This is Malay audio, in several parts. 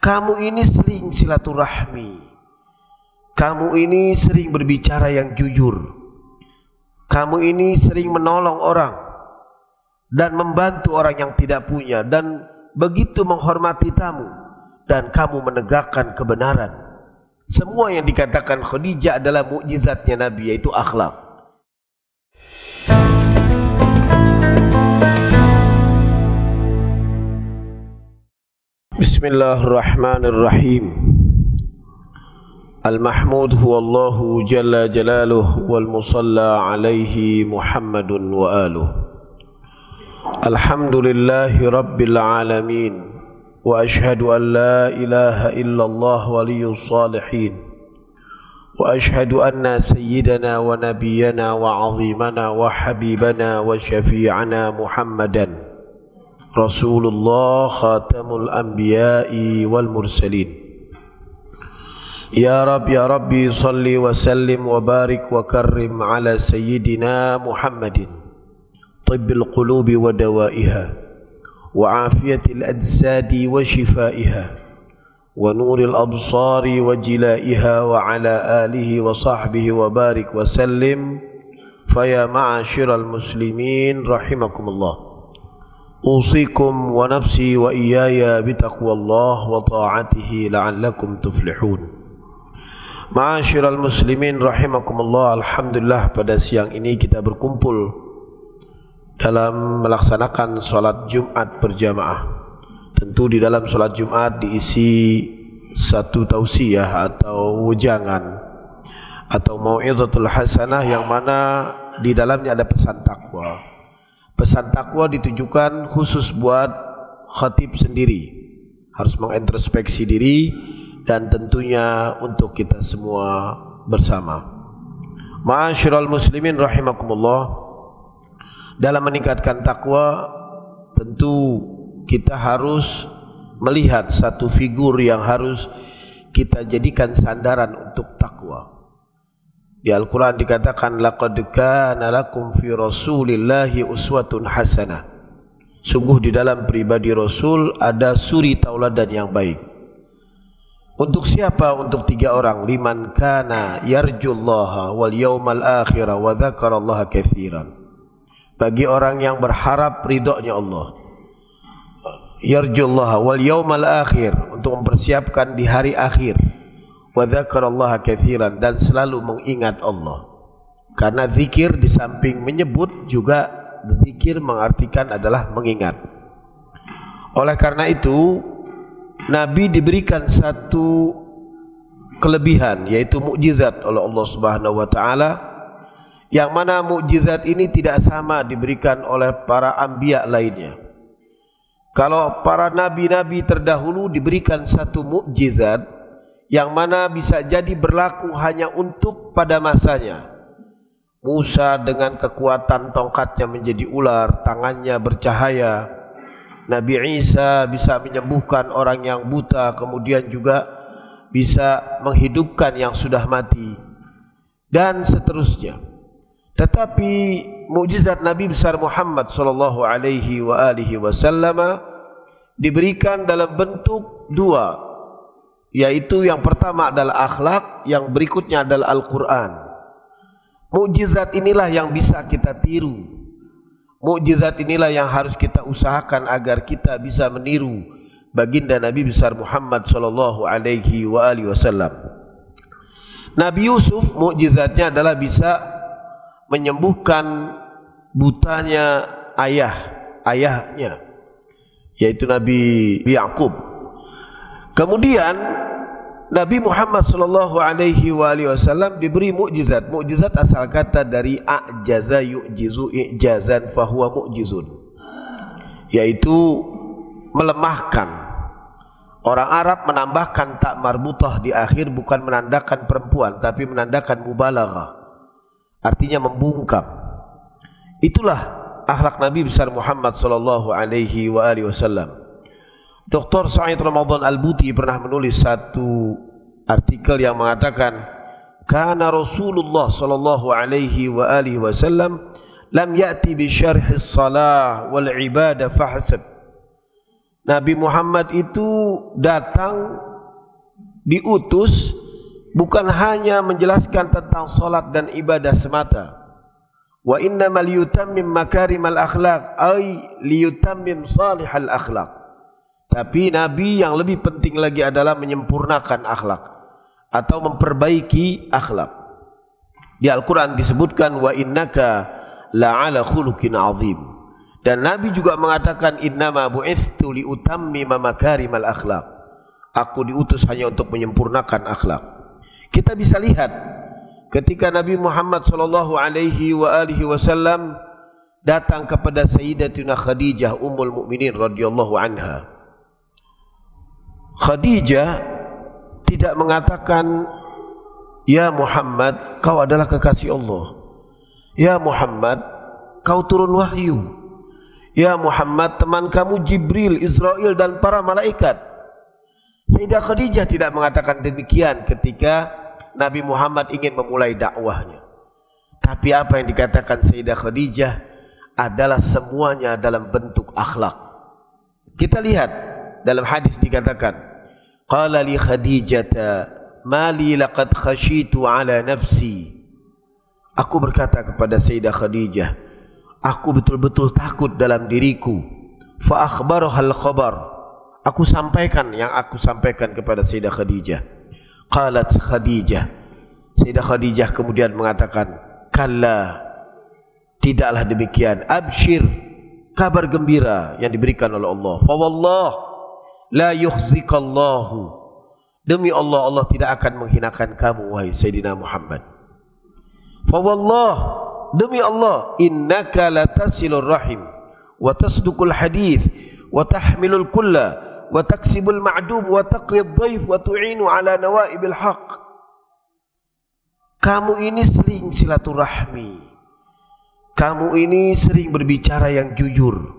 Kamu ini sering silaturahmi, kamu ini sering berbicara yang jujur, kamu ini sering menolong orang dan membantu orang yang tidak punya, dan begitu menghormati tamu, dan kamu menegakkan kebenaran. Semua yang dikatakan Khadijah adalah mukjizatnya Nabi, yaitu akhlak. Bismillahirrahmanirrahim. Al-mahmud huwa Allahu jalla jalaluh wal musalla alaihi Muhammadun wa aluh. Alhamdulillahi rabbil alamin. Wa ashhadu an la ilaha illallah waliyus salihin. Wa ashhadu anna sayyidana wa nabiyyana wa azimana wa habibana wa syafi'ana Muhammadan Rasulullah khatamul anbiya'i wal mursalin. Ya Rabbi salli wa sallim wa barik wa karrim ala sayyidina Muhammadin tibbil qulubi wa dawaiha wa afiyatil ajsadi wa shifaiha wa nuril absari wa jilaiha wa ala alihi wa sahbihi wa barik wa sallim. Faya ma'asyiral muslimin rahimakumullah. Usikum wa nafsi wa iyaya bitaqwallah wa ta'atihi la'allakum tuflihun. Ma'asyiral muslimin rahimakumullah. Alhamdulillah, pada siang ini kita berkumpul dalam melaksanakan sholat Jumat berjamaah. Tentu di dalam sholat Jumat diisi satu tausiyah atau wejangan atau mau'izatul hasanah, yang mana di dalamnya ada pesan takwa. Pesan takwa ditujukan khusus buat khatib sendiri, harus mengintrospeksi diri, dan tentunya untuk kita semua bersama. Ma'asyiral muslimin rahimakumullah. Dalam meningkatkan takwa, tentu kita harus melihat satu figur yang harus kita jadikan sandaran untuk takwa. Di Al-Quran dikatakan, laqad kana lakum fi rasulillahi uswatun hasanah. Sungguh di dalam pribadi Rasul ada suri tauladan yang baik. Untuk siapa? Untuk tiga orang. Liman kana yarjullaha wal yawmal akhirah wa dzakarallaha katsiran. Bagi orang yang berharap ridhonya Allah. Yarjullaha wal yawmal akhir, untuk mempersiapkan di hari akhir. Wa dzakarallaha katsiran, dan selalu mengingat Allah. Karena zikir di samping menyebut, juga zikir mengartikan adalah mengingat. Oleh karena itu Nabi diberikan satu kelebihan, yaitu mukjizat oleh Allah Subhanahu wa taala, yang mana mukjizat ini tidak sama diberikan oleh para anbiya lainnya. Kalau para nabi-nabi terdahulu diberikan satu mukjizat yang mana bisa jadi berlaku hanya untuk pada masanya. Musa dengan kekuatan tongkatnya menjadi ular, tangannya bercahaya. Nabi Isa bisa menyembuhkan orang yang buta, kemudian juga bisa menghidupkan yang sudah mati, dan seterusnya. Tetapi mukjizat Nabi besar Muhammad sallallahu alaihi wasallam diberikan dalam bentuk dua, yaitu yang pertama adalah akhlak, yang berikutnya adalah Al-Quran. Mukjizat inilah yang bisa kita tiru. Mukjizat inilah yang harus kita usahakan agar kita bisa meniru baginda Nabi besar Muhammad sallallahu alaihi wasallam. Nabi Yusuf mukjizatnya adalah bisa menyembuhkan butanya ayahnya, yaitu Nabi Yaqub. Kemudian Nabi Muhammad sallallahu alaihi wasallam diberi mukjizat. Mukjizat asal kata dari a'jaza yu'jizu i'jazan fahuwa mu'jizun, yaitu melemahkan. Orang Arab menambahkan tak marbutah di akhir, bukan menandakan perempuan, tapi menandakan mubalaghah, artinya membungkam. Itulah akhlak Nabi besar Muhammad sallallahu alaihi wasallam. Dr. Sa'id Ramadan Al-Buti pernah menulis satu artikel yang mengatakan, kana Rasulullah sallallahu alaihi wasallam lam ya'ti bi syarhi shalah wal ibadah fahsab. Nabi Muhammad itu datang diutus bukan hanya menjelaskan tentang salat dan ibadah semata. Wa innamal liyutammim makarimal akhlaq ay liyutammim salihal akhlaq. Tapi Nabi yang lebih penting lagi adalah menyempurnakan akhlak atau memperbaiki akhlak. Di Al-Quran disebutkan wa innaka la'ala khuluqin azim. Dan Nabi juga mengatakan innama bu'ithtu liutammima makarimal akhlaq. Aku diutus hanya untuk menyempurnakan akhlak. Kita bisa lihat ketika Nabi Muhammad sallallahu alaihi wasallam datang kepada Sayyidatuna Khadijah Ummul Mukminin radhiyallahu anha. Khadijah tidak mengatakan, "Ya Muhammad, kau adalah kekasih Allah. Ya Muhammad, kau turun wahyu. Ya Muhammad, teman kamu Jibril, Israel dan para malaikat." Sayyidah Khadijah tidak mengatakan demikian ketika Nabi Muhammad ingin memulai dakwahnya. Tapi apa yang dikatakan Sayyidah Khadijah adalah semuanya dalam bentuk akhlak. Kita lihat dalam hadis dikatakan, "Qala li Khadijata ma li laqad khashitu ala nafsi." Aku berkata kepada Sayyidah Khadijah, aku betul-betul takut dalam diriku. Fa akhbaruha al-khabar. Aku sampaikan yang aku sampaikan kepada Sayyidah Khadijah. Qalat Khadijah. Sayyidah Khadijah kemudian mengatakan, "Kalla, tidaklah demikian. Abshir, kabar gembira yang diberikan oleh Allah. Fa wallah la yukhzikallahu." Demi Allah, Allah tidak akan menghinakan kamu wahai Sayyidina Muhammad. Fa wallah, demi Allah, innaka latasilur rahim wa tasduqul hadith wa tahmilul kulla wa taksibul ma'dum wa taqrid dhaif wa tu'inu ala nawaibil haq. Kamu ini sering silaturahmi. Kamu ini sering berbicara yang jujur.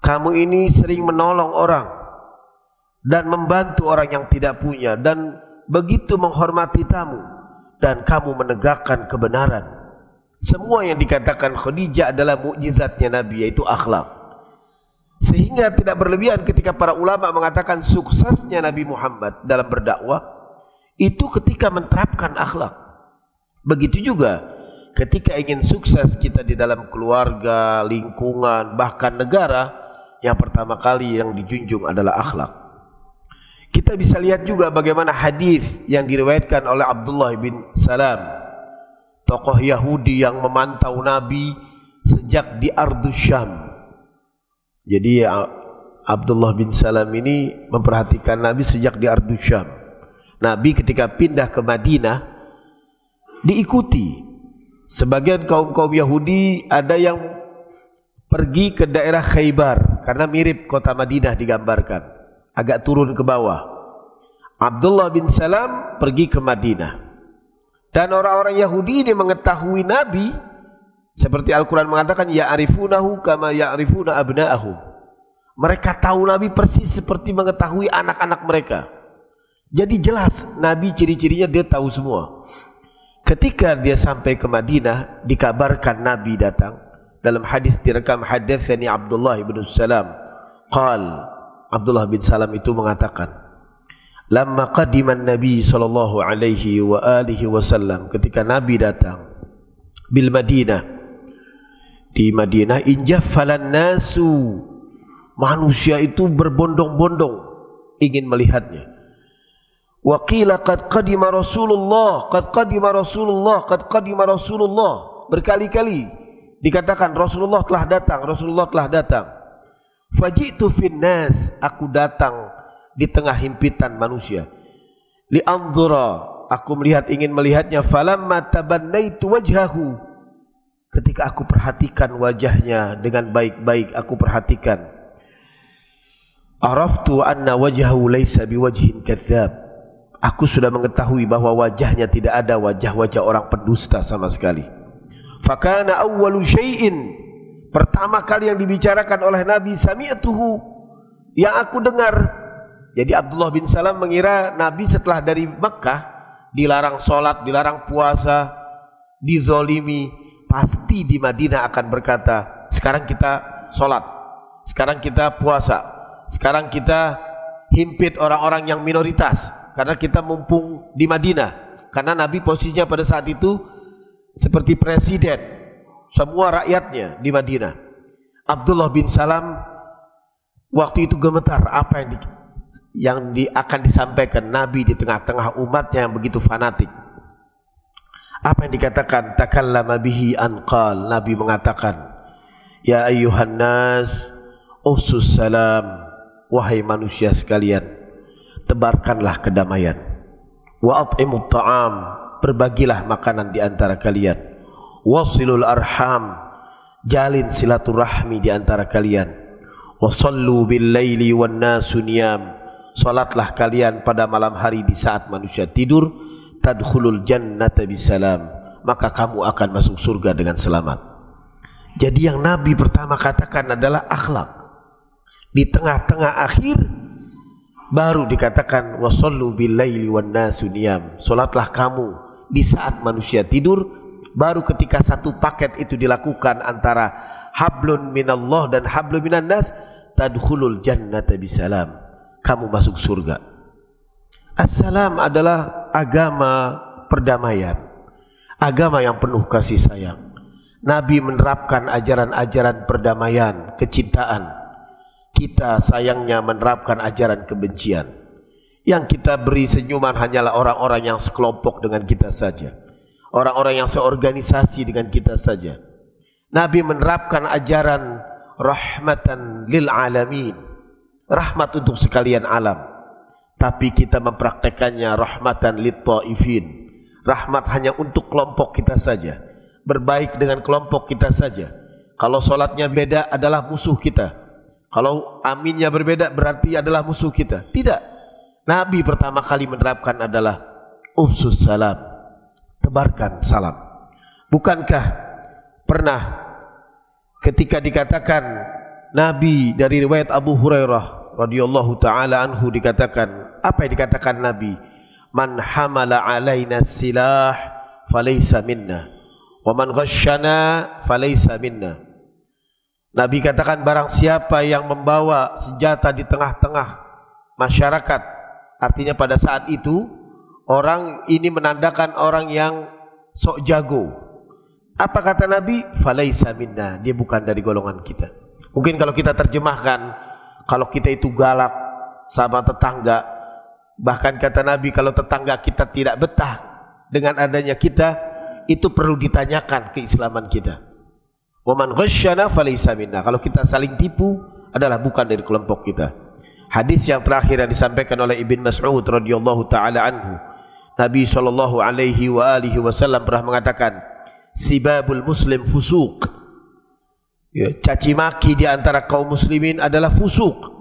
Kamu ini sering menolong orang dan membantu orang yang tidak punya dan begitu menghormati tamu, dan kamu menegakkan kebenaran. Semua yang dikatakan Khadijah adalah mukjizatnya Nabi, yaitu akhlak. Sehingga tidak berlebihan ketika para ulama mengatakan suksesnya Nabi Muhammad dalam berdakwah itu ketika menerapkan akhlak. Begitu juga ketika ingin sukses kita di dalam keluarga, lingkungan, bahkan negara, yang pertama kali yang dijunjung adalah akhlak. Kita bisa lihat juga bagaimana hadis yang diriwayatkan oleh Abdullah bin Salam, tokoh Yahudi yang memantau Nabi sejak di Ardus Syam. Jadi Abdullah bin Salam ini memperhatikan Nabi sejak di Ardus Syam. Nabi ketika pindah ke Madinah diikuti. Sebagian kaum-kaum Yahudi ada yang pergi ke daerah Khaybar karena mirip kota Madinah digambarkan, agak turun ke bawah. Abdullah bin Salam pergi ke Madinah. Dan orang-orang Yahudi ini mengetahui Nabi seperti Al-Quran mengatakan, ya'rifunahu kama ya'rifuna abna'ahum. Mereka tahu Nabi persis seperti mengetahui anak-anak mereka. Jadi jelas Nabi ciri-cirinya dia tahu semua. Ketika dia sampai ke Madinah, dikabarkan Nabi datang. Dalam hadis direkam, hadatsani Abdullah bin Salam qal, Abdullah bin Salam itu mengatakan, lamma qadiman Nabi sallallahu alaihi wa alihi wasallam, ketika Nabi datang bil Madinah, di Madinah, injaffalan nasu, manusia itu berbondong-bondong ingin melihatnya. Wa qila qad qadima Rasulullah, qad qadima Rasulullah, qad qadima Rasulullah. Berkali-kali dikatakan Rasulullah telah datang, Rasulullah telah datang. Faji'tu fin nas, aku datang di tengah himpitan manusia. Li anzura, aku ingin melihatnya. Falamma tabannaitu wajhahu, ketika aku perhatikan wajahnya dengan baik-baik, aku perhatikan, araftu anna wajhahu laysa biwajhin kadzdzab, aku sudah mengetahui bahwa wajahnya tidak ada wajah-wajah orang pendusta sama sekali. Fakana awwalu syai'in, pertama kali yang dibicarakan oleh Nabi, sami'tuhu, yang aku dengar. Jadi Abdullah bin Salam mengira Nabi setelah dari Mekah dilarang sholat, dilarang puasa, dizolimi, pasti di Madinah akan berkata, sekarang kita sholat, sekarang kita puasa, Sekarang kita himpit orang-orang yang minoritas karena kita mumpung di Madinah, karena Nabi posisinya pada saat itu seperti presiden semua rakyatnya di Madinah. Abdullah bin Salam waktu itu gemetar apa yang akan disampaikan Nabi di tengah-tengah umatnya yang begitu fanatik. Apa yang dikatakan? Takallama bihi anqal. Nabi mengatakan, ya ayyuhan nas ufsus salam, wahai manusia sekalian, tebarkanlah kedamaian. Wa at'imut ta'am, berbagilah makanan di antara kalian. Wasilul arham, jalin silaturahmi di antara kalian. Wasallu bil laili wan nasu niyam, salatlah kalian pada malam hari di saat manusia tidur. Tadkhulul jannata bisalam, maka kamu akan masuk surga dengan selamat. Jadi yang Nabi pertama katakan adalah akhlak. Di tengah-tengah akhir baru dikatakan wasallu bil laili wan nasu niyam, salatlah kamu di saat manusia tidur. Baru ketika satu paket itu dilakukan antara hablun minallah dan hablun minan nas, tadkhulul jannata bisalam, kamu masuk surga. Assalam adalah agama perdamaian, agama yang penuh kasih sayang. Nabi menerapkan ajaran-ajaran perdamaian, kecintaan. Kita sayangnya menerapkan ajaran kebencian. Yang kita beri senyuman hanyalah orang-orang yang sekelompok dengan kita saja, orang-orang yang seorganisasi dengan kita saja. Nabi menerapkan ajaran rahmatan lil alamin, rahmat untuk sekalian alam. Tapi kita mempraktekannya rahmatan lit ta'ifin, rahmat hanya untuk kelompok kita saja, berbaik dengan kelompok kita saja. Kalau solatnya beda adalah musuh kita, kalau aminnya berbeda berarti adalah musuh kita. Tidak. Nabi pertama kali menerapkan adalah ufsus salam, tebarkan salam. Bukankah pernah ketika dikatakan Nabi dari riwayat Abu Hurairah radhiyallahu taala anhu dikatakan, apa yang dikatakan Nabi? Man hamala alaina silah falaysa minna wa man ghasyana falaysa minna. Nabi katakan, barang siapa yang membawa senjata di tengah-tengah masyarakat, artinya pada saat itu orang ini menandakan orang yang sok jago. Apa kata Nabi? Falaysa minna, dia bukan dari golongan kita. Mungkin kalau kita terjemahkan, kalau kita itu galak sama tetangga, bahkan kata Nabi kalau tetangga kita tidak betah dengan adanya kita, itu perlu ditanyakan keislaman kita. Wa man ghasyana falaysa minna, kalau kita saling tipu adalah bukan dari kelompok kita. Hadis yang terakhir yang disampaikan oleh Ibn Mas'ud radhiyallahu taala anhu, Nabi sallallahu alaihi wa alihi wasallam pernah mengatakan, sibabul muslim fusuq. Ya, caci maki di antara kaum muslimin adalah fusuk,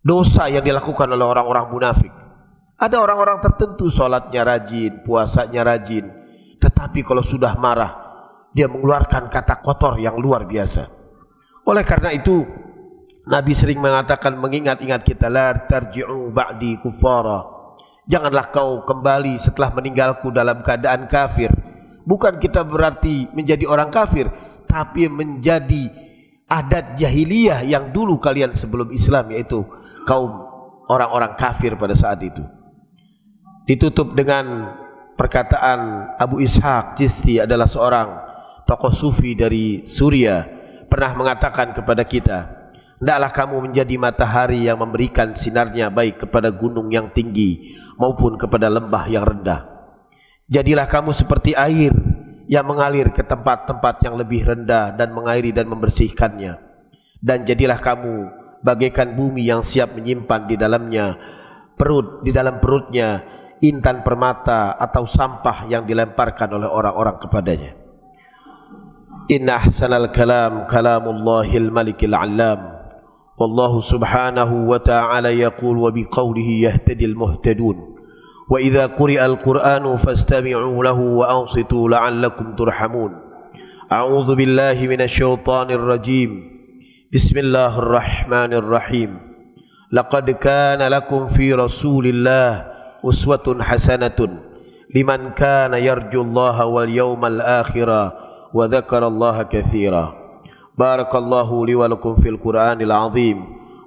dosa yang dilakukan oleh orang-orang munafik. Ada orang-orang tertentu salatnya rajin, puasanya rajin, tetapi kalau sudah marah dia mengeluarkan kata kotor yang luar biasa. Oleh karena itu Nabi sering mengatakan, mengingat-ingat kita, la tarji'u ba'di kuffara, janganlah kau kembali setelah meninggalku dalam keadaan kafir. Bukan kita berarti menjadi orang kafir, tapi menjadi adat jahiliyah yang dulu kalian sebelum Islam, yaitu kaum orang-orang kafir pada saat itu. Ditutup dengan perkataan Abu Ishaq Chisti, adalah seorang tokoh sufi dari Suriah, pernah mengatakan kepada kita, hendaklah kamu menjadi matahari yang memberikan sinarnya baik kepada gunung yang tinggi maupun kepada lembah yang rendah. Jadilah kamu seperti air yang mengalir ke tempat-tempat yang lebih rendah dan mengairi dan membersihkannya. Dan jadilah kamu bagaikan bumi yang siap menyimpan di dalamnya di dalam perutnya intan permata atau sampah yang dilemparkan oleh orang-orang kepadanya. Inna ahsanal kalam kalamullahil malikil alam. Wallahu subhanahu wa ta'ala yaqul wa biqawlihi yahtadil muhtadun. وإذا قرئ القرآن فاستمعوا له وأنصتوا لعلكم ترحمون. أعوذ بالله من الشيطان الرجيم. بسم الله الرحمن الرحيم. لقد كان لكم في رسول الله أسوة حسنة لمن كان يرجو الله واليوم الآخر وذكر الله كثيرا. بارك الله لي ولكم في القرآن العظيم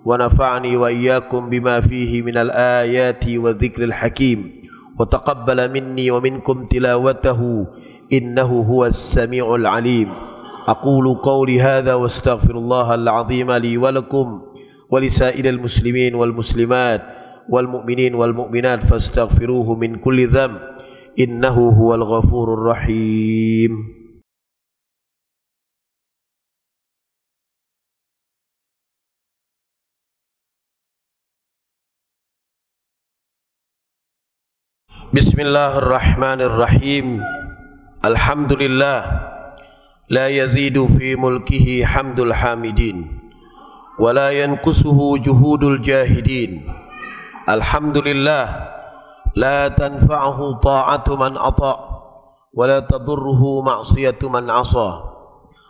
ونفعني وإياكم بما فيه من الآيات والذكر الحكيم وتقبل مني ومنكم تلاوته إنه هو السميع العليم. أقول قولي هذا واستغفر الله العظيم لي ولكم ولسائر المسلمين والمسلمات والمؤمنين والمؤمنات فاستغفروه من كل ذنب إنه هو الغفور الرحيم. Bismillahirrahmanirrahim. Alhamdulillah la yazidu fi mulkihi hamdul hamidin wa la yanqusuhu juhudul jahidin. Alhamdulillah la tanfa'uhu ta'atu man ata' wa la tadurruhu ma'siyatu man 'asa.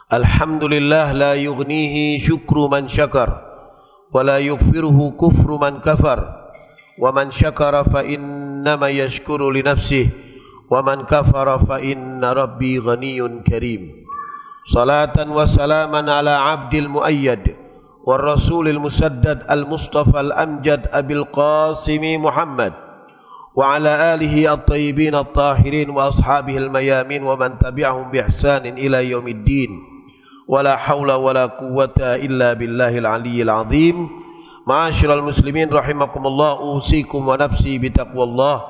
Alhamdulillah la yughnihi syukru man syakar wa la yughfiruhu kufru man kafar. Wa man syakara fa innama yashkuru li nafsihi wa man kafara fa inna rabbi ghaniyyun karim. Salatan wa salaman ala abdil muayyad wa rasulil musaddad al mustafa al amjad abil qasimi Muhammad wa ala alihi at-tayyibin at-tahirin wa ashabihi al mayamin wa man tabi'ahum bi ihsanin ila yaumiddin. Wa la hawla wa la quwwata illa billahil aliyyil azim. Ma'asyiral muslimin rahimakumullah, usikum wa nafsi bitaqwallah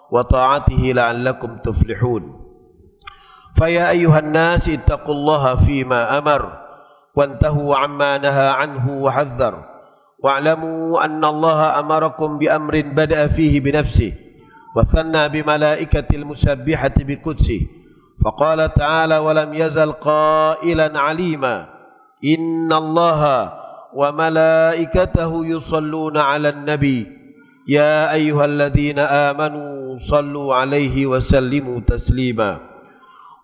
wa ta'atihi la'allakum tuflihun. Faya ayyuhan nas ittaqullaha fima amar wantahu amma naha anhu wa hadzar wa'lamu anna Allaha amarakum bi amrin bada'a fihi bi nafsihi wa thanna bi malaikatil musabbihati bi qudsihi faqala ta'ala wa lam yazal qailan 'alima inna Allaha wa malaikatahu yusalluna 'alan nabi ya ayyuhalladzina amanu sallu 'alaihi wa sallimu taslima.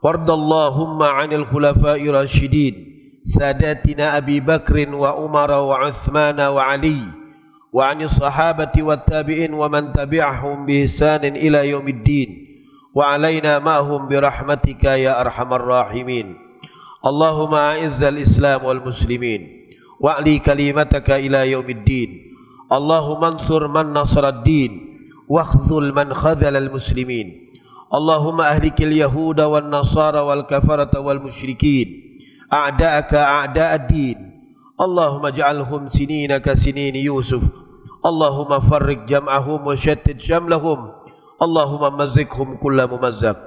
Wardallahumma 'anil khulafa'ir rasyidin sadatina Abi Bakrin wa Umar wa Uthman wa Ali wa 'anis sahabati wat tabi'in wa man tabi'ahum bi ihsanin ila yaumiddin wa 'alaina ma'hum bi rahmatika ya arhamar rahimin. Allahumma a'izzal islam wal muslimin wa'li kalimataka ila yaumiddin. Allahumma ansur man nasaraddin wakhdhul man khadhalal muslimin. Allahumma ahlikil yahuda wan nasara wal kafarata wal musyrikin a'da'aka a'da'ad-din. Allahumma ja'alhum sinina ka sinini Yusuf. Allahumma farriq jam'ahum wa shattit shamlahum. Allahumma mazzikhum kulla mumazzaq.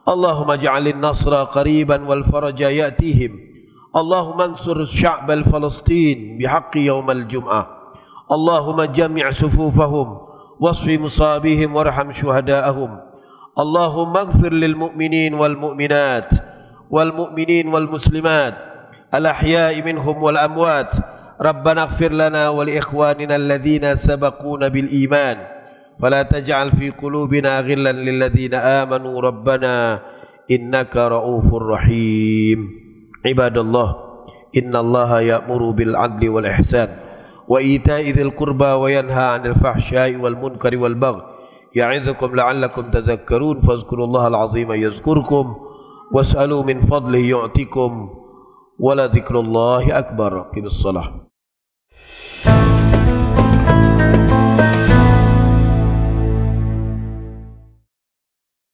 Allahumma ja'alin nasra qariban wal faraja ya'tihim. Allahumma ansur sya'bal Falastin bihaqqi yawmal jum'ah. Allahumma jami' sufufahum wasfi musabihim warham syuhada'ahum. Allahumma ighfir lil mu'minin wal mu'minat wal mu'minin wal muslimat al ahya'i minhum wal amwat. Rabbana ighfir lana wa li ikhwanina alladhina sabaquna bil iman wa la taj'al fi qulubina ghillan lil ladzina amanu rabbana innaka ra'ufur rahim. Ibadallah, innallaha ya'muru bil 'adli wal ihsan wa ita'i dzil qurba wa yanha 'anil fahsya'i wal munkari wal baghi ya'idzukum la'allakum tadhakkarun. Fadhkurullahal 'azima yazkurkum was'alu min fadlihi yu'tikum wa la dzikrullahi akbar. Qimis shalah.